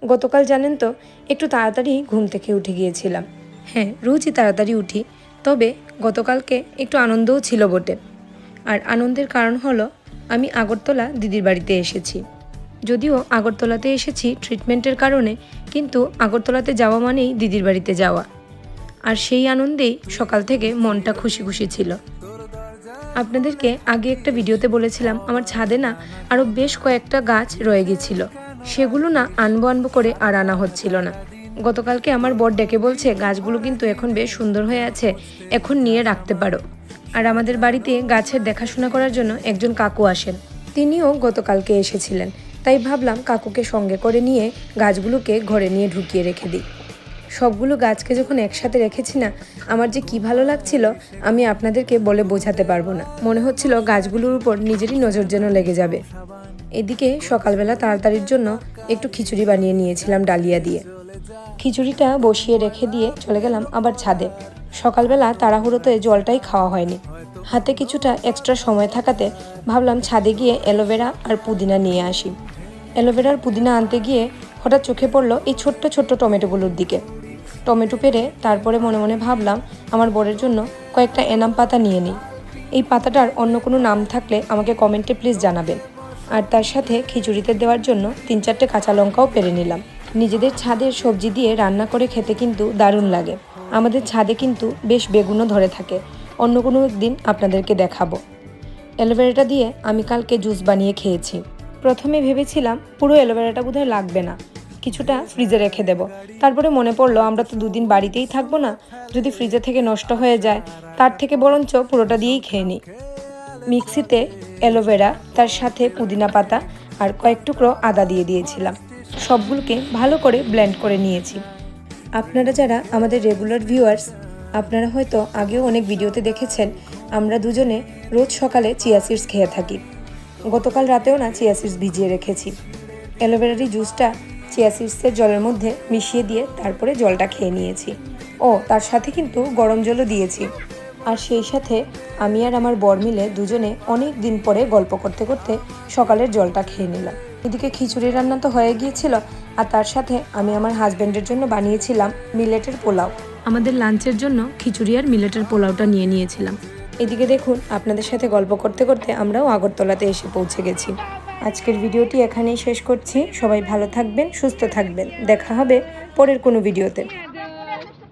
গতকাল জানেন তো একটু তাড়াতাড়ি ঘুম থেকে উঠে গিয়েছিলাম। হ্যাঁ, রোজই তাড়াতাড়ি উঠি, তবে গতকালকে একটু আনন্দও ছিল বটে। আর আনন্দের কারণ হলো আমি আগরতলা দিদির বাড়িতে এসেছি। যদিও আগরতলাতে এসেছি ট্রিটমেন্টের কারণে, কিন্তু আগরতলাতে যাওয়া মানেই দিদির বাড়িতে যাওয়া। আর সেই আনন্দেই সকাল থেকে মনটা খুশি খুশি ছিল। আপনাদেরকে আগে একটা ভিডিওতে বলেছিলাম আমার ছাদে না আরও বেশ কয়েকটা গাছ রয়ে গেছিল, সেগুলো না আনবো করে আর আনা হচ্ছিল না। গতকালকে আমার বর ডেকে বলছে গাছগুলো কিন্তু এখন বেশ সুন্দর হয়ে আছে, এখন নিয়ে রাখতে পারো। আর আমাদের বাড়িতে গাছের দেখাশোনা করার জন্য একজন কাকু আসেন, তিনিও গতকালকে এসেছিলেন। তাই ভাবলাম কাকুকে সঙ্গে করে নিয়ে গাছগুলোকে ঘরে নিয়ে ঢুকিয়ে রেখে দিই। সবগুলো গাছকে যখন একসাথে রেখেছি না, আমার যে কি ভালো লাগছিল আমি আপনাদেরকে বলে বোঝাতে পারবো না। মনে হচ্ছিল গাছগুলোর উপর নিজেরই নজর যেন লেগে যাবে। এদিকে সকালবেলা তাড়াতাড়ির জন্য একটু খিচুড়ি বানিয়ে নিয়েছিলাম ডালিয়া দিয়ে। খিচুড়িটা বসিয়ে রেখে দিয়ে চলে গেলাম আবার ছাদে। সকালবেলা তাড়াহুড়োতে জলটাই খাওয়া হয়নি, হাতে কিছুটা এক্সট্রা সময় থাকাতে ভাবলাম ছাদে গিয়ে অ্যালোভেরা আর পুদিনা নিয়ে আসি। অ্যালোভেরা আর পুদিনা আনতে গিয়ে হঠাৎ চোখে পড়লো এই ছোট্ট ছোট্ট টমেটোগুলোর দিকে। টমেটো পেরে তারপরে মনে মনে ভাবলাম আমার বরের জন্য কয়েকটা এনাম পাতা নিয়ে নিই। এই পাতাটার অন্য কোনো নাম থাকলে আমাকে কমেন্টে প্লিজ জানাবেন। আর তার সাথে খিচুড়িতে দেওয়ার জন্য 3-4টে কাঁচা লঙ্কাও পেরে নিলাম। নিজেদের ছাদের সবজি দিয়ে রান্না করে খেতে কিন্তু দারুণ লাগে। আমাদের ছাদে কিন্তু বেশ বেগুনও ধরে থাকে, অন্য কোনো একদিন আপনাদেরকে দেখাবো। অ্যালোভেরাটা দিয়ে আমি কালকে জুস বানিয়ে খেয়েছি। প্রথমে ভেবেছিলাম পুরো অ্যালোভেরাটা বোধহয় লাগবে না, কিছুটা ফ্রিজে রেখে দেব। তারপরে মনে পড়লো আমরা তো 2 দিন বাড়িতেই থাকবো না, যদি ফ্রিজে থেকে নষ্ট হয়ে যায় তার থেকে বরঞ্চ পুরোটা দিয়েই খেয়ে নিই। মিক্সিতে অ্যালোভেরা, তার সাথে পুদিনা পাতা আর কয়েক টুকরো আদা দিয়ে দিয়েছিলাম। সবগুলোকে ভালো করে ব্লেন্ড করে নিয়েছি। আপনারা যারা আমাদের রেগুলার ভিউয়ার্স, আপনারা হয়তো আগেও অনেক ভিডিওতে দেখেছেন আমরা দুজনে রোজ সকালে চিয়া সিডস খেয়ে থাকি। গতকাল রাতেও না চিয়া সিডস ভিজিয়ে রেখেছি। অ্যালোভেরারি জুসটা চিয়া সিডসের জলের মধ্যে মিশিয়ে দিয়ে তারপরে জলটা খেয়ে নিয়েছি। তার সাথে কিন্তু গরম জলও দিয়েছি। আর সেই সাথে আমি আর আমার বর মিলে দুজনে অনেক দিন পরে গল্প করতে করতে সকালের জলটা খেয়ে নিলাম। এদিকে খিচুড়ি রান্না তো হয়ে গিয়েছিল, আর তার সাথে আমি আমার হাজব্যান্ডের জন্য বানিয়েছিলাম মিলেটের পোলাও। আমাদের লাঞ্চের জন্য খিচুড়ি আর মিলেটের পোলাওটা নিয়ে নিয়েছিলাম। এদিকে দেখুন আপনাদের সাথে গল্প করতে করতে আমরাও আগরতলাতে এসে পৌঁছে গেছি। আজকের ভিডিওটি এখানেই শেষ করছি। সবাই ভালো থাকবেন, সুস্থ থাকবেন। দেখা হবে পরের কোনো ভিডিওতে।